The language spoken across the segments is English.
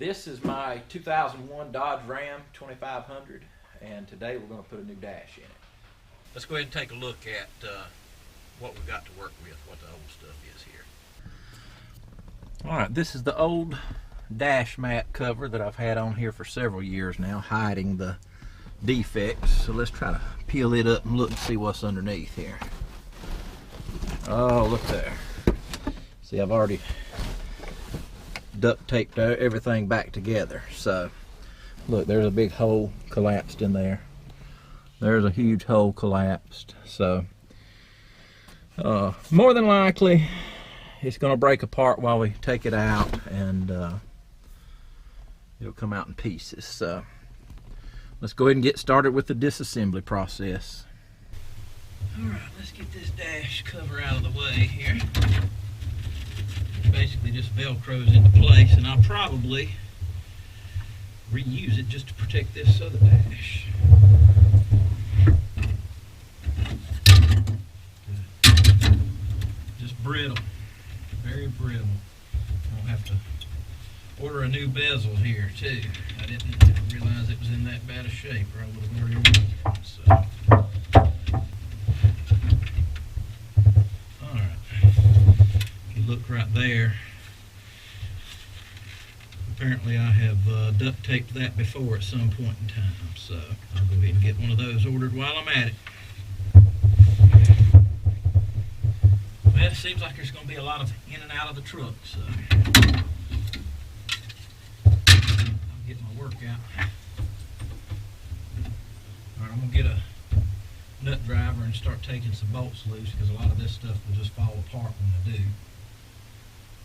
This is my 2001 Dodge Ram 2500, and today we're going to put a new dash in it. Let's go ahead and take a look at what we've got to work with, what the old stuff is here. Alright, this is the old dash mat cover that I've had on here for several years now, hiding the defects. So let's try to peel it up and look and see what's underneath here. Oh, look there. See, I've already duct taped everything back together. So look, there's a big hole collapsed in there. There's a huge hole collapsed. So more than likely it's going to break apart while we take it out, and it'll come out in pieces. So let's go ahead and get started with the disassembly process. Alright, let's get this dash cover out of the way here. Basically just velcros into place, and I'll probably reuse it just to protect this other dash. Just brittle, very brittle. I'll have to order a new bezel here too. I didn't realize it was in that bad a shape, or I would have already ordered it. So. Look right there. Apparently I have duct taped that before at some point in time, so I'll go ahead and get one of those ordered while I'm at it. Well, it seems like there's going to be a lot of in and out of the truck, so I'll get my work out. Alright, I'm going to get a nut driver and start taking some bolts loose, because a lot of this stuff will just fall apart when I do.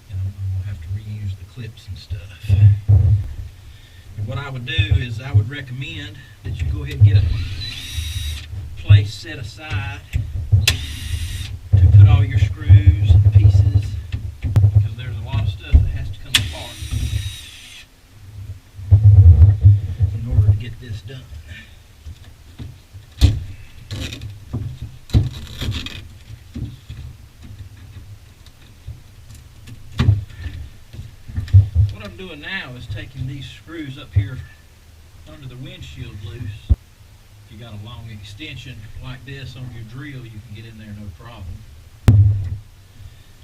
And I'm going to have to reuse the clips and stuff. And what I would do is I would recommend that you go ahead and get a place set aside to put all your screws and pieces, because there's a lot of stuff that has to come apart in order to get this done. Doing now is taking these screws up here under the windshield loose. If you got a long extension like this on your drill, you can get in there no problem.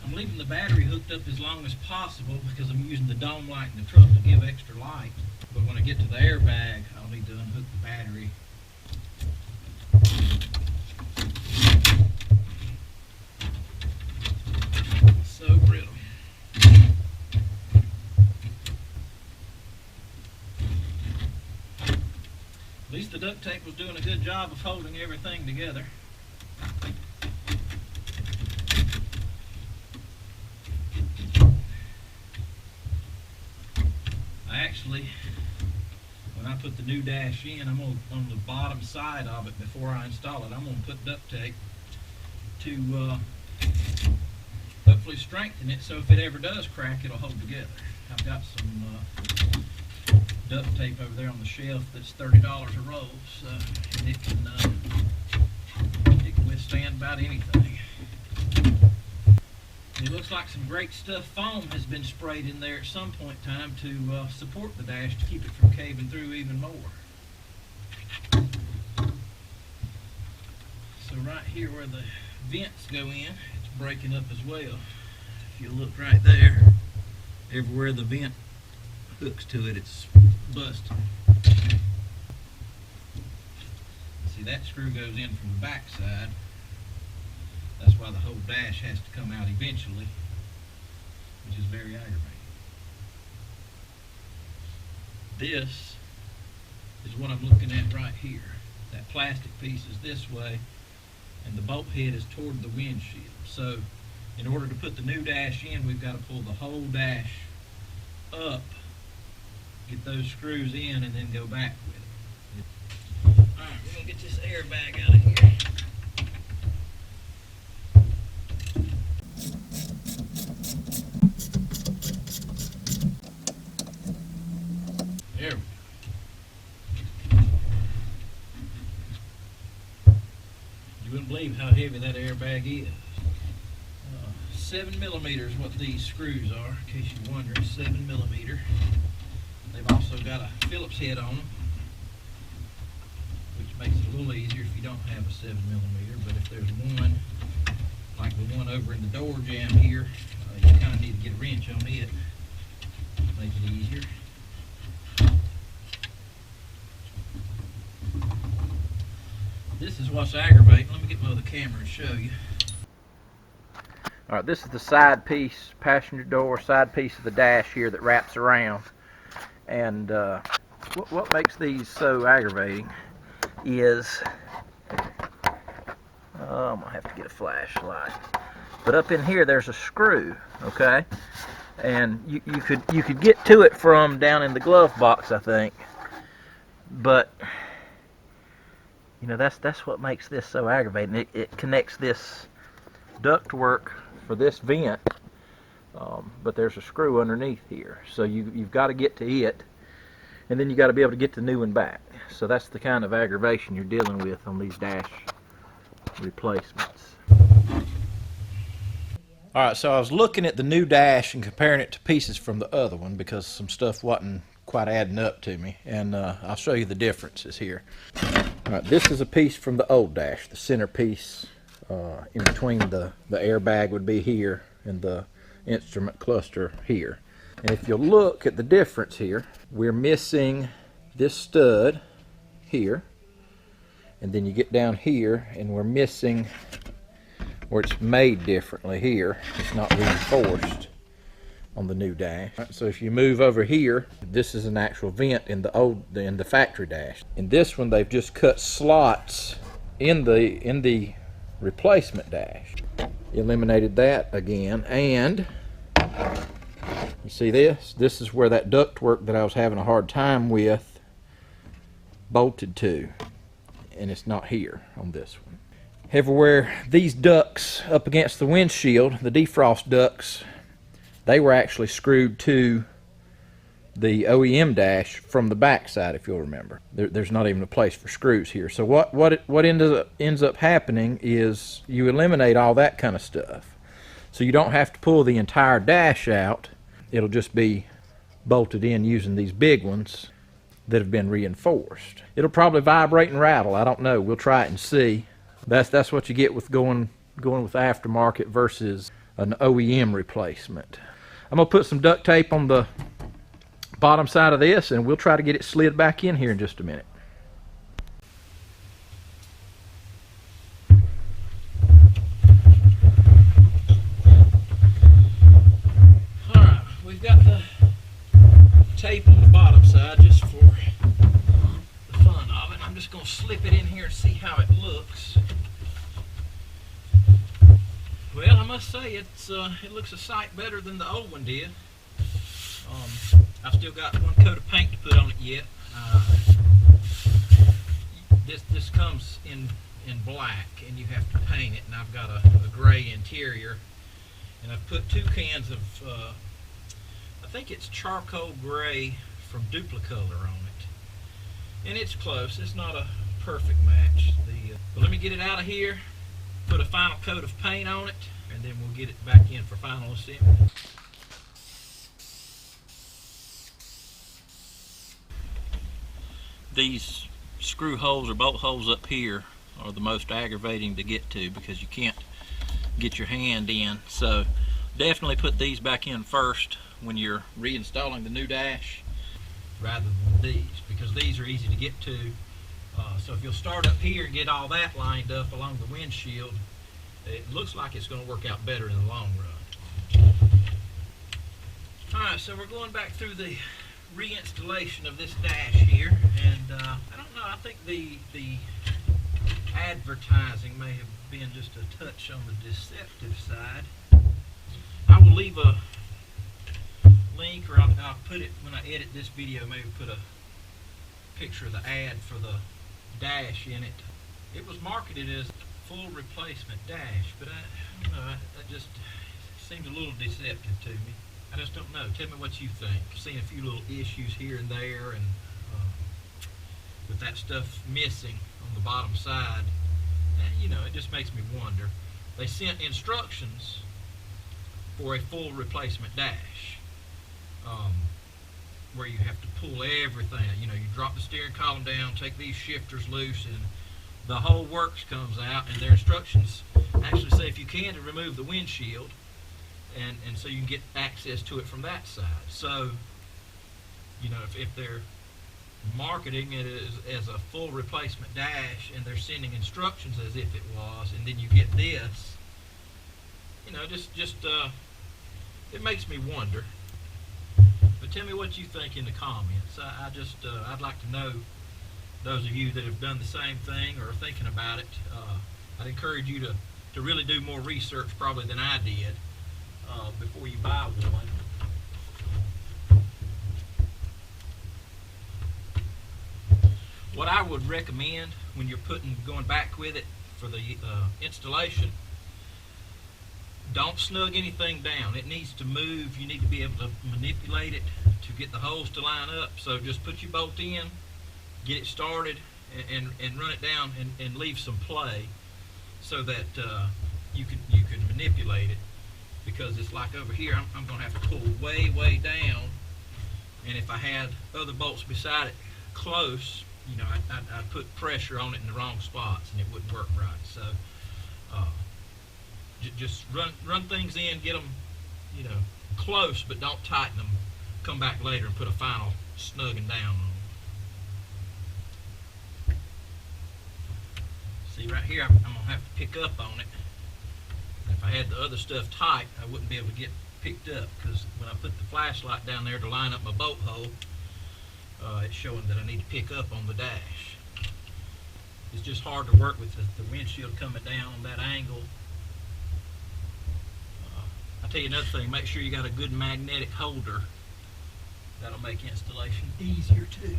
I'm leaving the battery hooked up as long as possible because I'm using the dome light in the truck to give extra light. But when I get to the airbag, I'll need to unhook the battery. So brittle. At least the duct tape was doing a good job of holding everything together. When I put the new dash in, I'm going to, on the bottom side of it before I install it, I'm going to put duct tape to hopefully strengthen it, so if it ever does crack, it'll hold together. I've got some duct tape over there on the shelf that's $30 a roll, so and it can withstand about anything. It looks like some great stuff foam has been sprayed in there at some point in time to support the dash to keep it from caving through even more. So right here where the vents go in, it's breaking up as well. If you look right there, everywhere the vent hooks to it, it's busted. See, that screw goes in from the back side. That's why the whole dash has to come out eventually, which is very aggravating. This is what I'm looking at right here. That plastic piece is this way, and the bolt head is toward the windshield. So in order to put the new dash in, we've got to pull the whole dash up, get those screws in, and then go back with it. Alright, we're going to get this airbag out of here. There we go. You wouldn't believe how heavy that airbag is. 7 millimeters what these screws are, in case you're wondering. 7 millimeter. Phillips head on them, which makes it a little easier if you don't have a 7mm. But if there's one, like the one over in the door jamb here, you kind of need to get a wrench on it. Make it easier. This is what's aggravating. Let me get my other camera and show you. All right, this is the side piece, passenger door, side piece of the dash here that wraps around. And what makes these so aggravating is, I'm gonna have to get a flashlight. But up in here, there's a screw, okay? And you could get to it from down in the glove box, I think. But you know, that's what makes this so aggravating. It connects this ductwork for this vent, but there's a screw underneath here, so you've got to get to it, and then you got to be able to get the new one back. So that's the kind of aggravation you're dealing with on these dash replacements. Alright, so I was looking at the new dash and comparing it to pieces from the other one because some stuff wasn't quite adding up to me, and I'll show you the differences here. Alright, this is a piece from the old dash. The center piece in between the airbag would be here and the instrument cluster here. And if you'll look at the difference here, we're missing this stud here, and then you get down here and we're missing where it's made differently here. It's not reinforced on the new dash. Right, so if you move over here, this is an actual vent in the factory dash. In this one, they've just cut slots in the replacement dash. Eliminated that again, and you see this? This is where that ductwork that I was having a hard time with bolted to, and it's not here on this one. Everywhere these ducts up against the windshield, the defrost ducts, they were actually screwed to the OEM dash from the back side, if you'll remember. There's not even a place for screws here. So what ends up happening is you eliminate all that kind of stuff. So you don't have to pull the entire dash out. It'll just be bolted in using these big ones that have been reinforced. It'll probably vibrate and rattle. I don't know. We'll try it and see. That's what you get with going with aftermarket versus an OEM replacement. I'm gonna put some duct tape on the bottom side of this, and we'll try to get it slid back in here in just a minute. Alright, we've got the tape on the bottom side just for the fun of it. I'm just going to slip it in here and see how it looks. Well, I must say it looks a sight better than the old one did. I've still got one coat of paint to put on it yet. This comes in black, and you have to paint it, and I've got a gray interior, and I've put 2 cans of I think it's charcoal gray from Duplicolor on it, and it's close. It's not a perfect match. But let me get it out of here, put a final coat of paint on it, and then we'll get it back in for final assembly. These screw holes or bolt holes up here are the most aggravating to get to because you can't get your hand in. So definitely put these back in first when you're reinstalling the new dash rather than these, because these are easy to get to. So if you'll start up here and get all that lined up along the windshield, it looks like it's going to work out better in the long run. Alright, so we're going back through the reinstallation of this dash here, and I don't know, I think the advertising may have been just a touch on the deceptive side. I will leave a link, or I'll put it when I edit this video, maybe put a picture of the ad for the dash in it. It was marketed as full replacement dash, but I don't know, that just seemed a little deceptive to me. I just don't know. Tell me what you think. I've seen a few little issues here and there, and with that stuff missing on the bottom side, and, you know, it just makes me wonder. They sent instructions for a full replacement dash. where you have to pull everything. You know, you drop the steering column down, take these shifters loose, and the whole works comes out. And their instructions actually say if you can to remove the windshield, and so you can get access to it from that side. So, you know, if they're marketing it as a full replacement dash and they're sending instructions as if it was, and then you get this, you know, just it makes me wonder. But tell me what you think in the comments. I'd like to know, those of you that have done the same thing or are thinking about it. I'd encourage you to really do more research probably than I did before you buy one. What I would recommend when you're going back with it for the installation, don't snug anything down. It needs to move. You need to be able to manipulate it to get the holes to line up. So just put your bolt in, get it started, and run it down and leave some play so that you can manipulate it. Because it's like over here, I'm going to have to pull way down, and if I had other bolts beside it close, you know, I'd put pressure on it in the wrong spots and it wouldn't work right. So just run things in, get them, you know, close, but don't tighten them. Come back later and put a final snugging down on them. See right here, I'm going to have to pick up on it. If I had the other stuff tight, I wouldn't be able to get picked up, because when I put the flashlight down there to line up my bolt hole, it's showing that I need to pick up on the dash. It's just hard to work with the windshield coming down on that angle. I'll tell you another thing, make sure you got a good magnetic holder. That'll make installation easier too.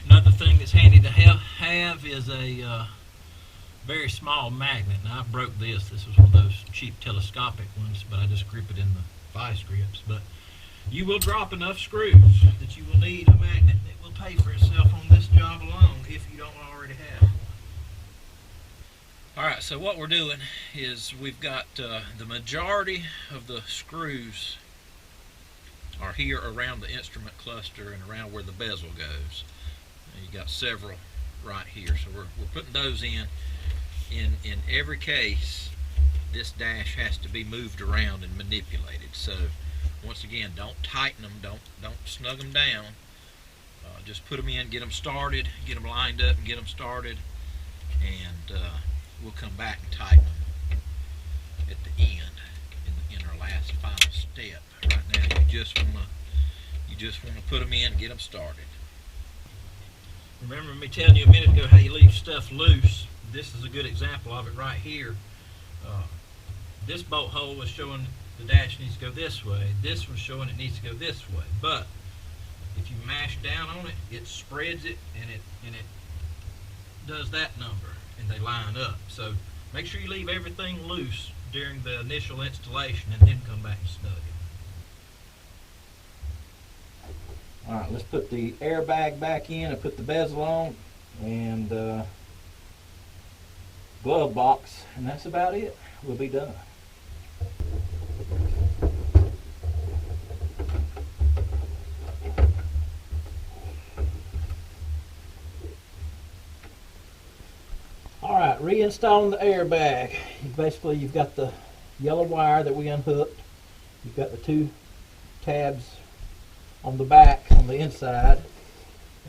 Another thing that's handy to have is a very small magnet. Now I broke this. This was one of those cheap telescopic ones, but I just grip it in the vice grips. But you will drop enough screws that you will need a magnet that will pay for itself on this job alone if you don't already have. Alright, so what we're doing is we've got the majority of the screws are here around the instrument cluster and around where the bezel goes. And you got several right here, so we're putting those in. In every case, this dash has to be moved around and manipulated. So once again, don't tighten them, don't snug them down. Just put them in, get them started, get them lined up and get them started, and we'll come back and tighten them at the end in our last final step. Right now, you just want to put them in and get them started. Remember me telling you a minute ago how you leave stuff loose? This is a good example of it right here. This bolt hole is showing the dash needs to go this way. This one's showing it needs to go this way. But if you mash down on it, it spreads it and it does that number, and they line up. So make sure you leave everything loose during the initial installation and then come back and snug it. Alright, let's put the airbag back in and put the bezel on and glove box, and that's about it. We'll be done. Alright, reinstalling the airbag. Basically, you've got the yellow wire that we unhooked. You've got the two tabs on the back, on the inside,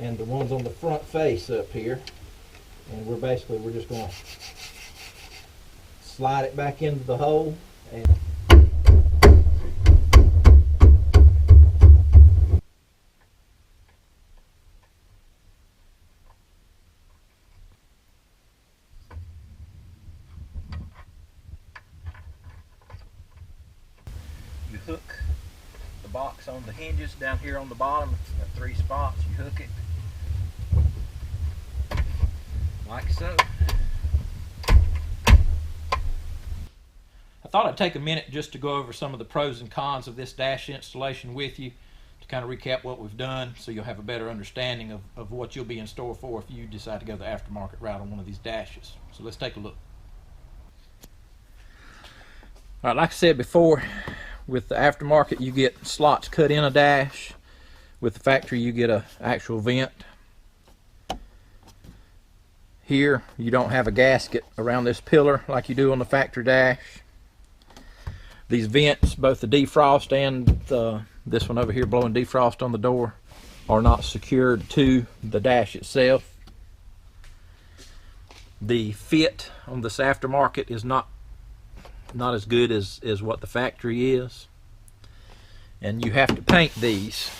and the ones on the front face up here. And we're just going to slide it back into the hole and you hook the box on the hinges down here on the bottom. Got 3 spots. You hook it like so. I thought I'd take a minute just to go over some of the pros and cons of this dash installation with you, to kind of recap what we've done so you'll have a better understanding of what you'll be in store for if you decide to go the aftermarket route on one of these dashes. So let's take a look. All right, like I said before, with the aftermarket, you get slots cut in a dash. With the factory, you get a actual vent. Here, you don't have a gasket around this pillar like you do on the factory dash. These vents, both the defrost and this one over here blowing defrost on the door, are not secured to the dash itself. The fit on this aftermarket is not as good as what the factory is. And you have to paint these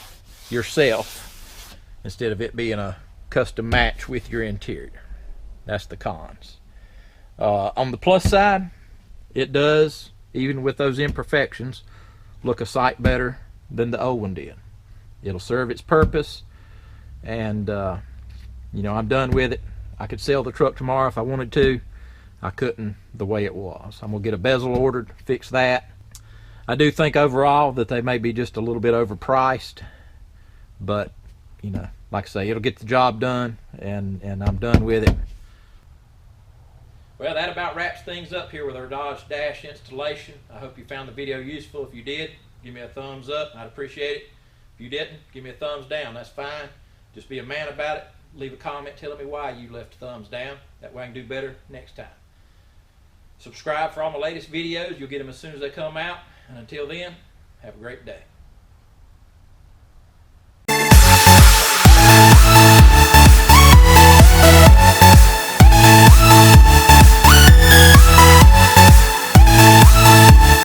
yourself instead of it being a custom match with your interior. That's the cons. On the plus side, it does, even with those imperfections, look a sight better than the old one did. It'll serve its purpose, and you know, I'm done with it. I could sell the truck tomorrow if I wanted to. I couldn't the way it was. I'm gonna get a bezel ordered, fix that. I do think overall that they may be just a little bit overpriced, but you know, like I say, it'll get the job done, and I'm done with it. Well, that about wraps things up here with our Dodge Dash installation. I hope you found the video useful. If you did, give me a thumbs up. I'd appreciate it. If you didn't, give me a thumbs down. That's fine. Just be a man about it. Leave a comment telling me why you left a thumbs down. That way I can do better next time. Subscribe for all my latest videos. You'll get them as soon as they come out. And until then, have a great day.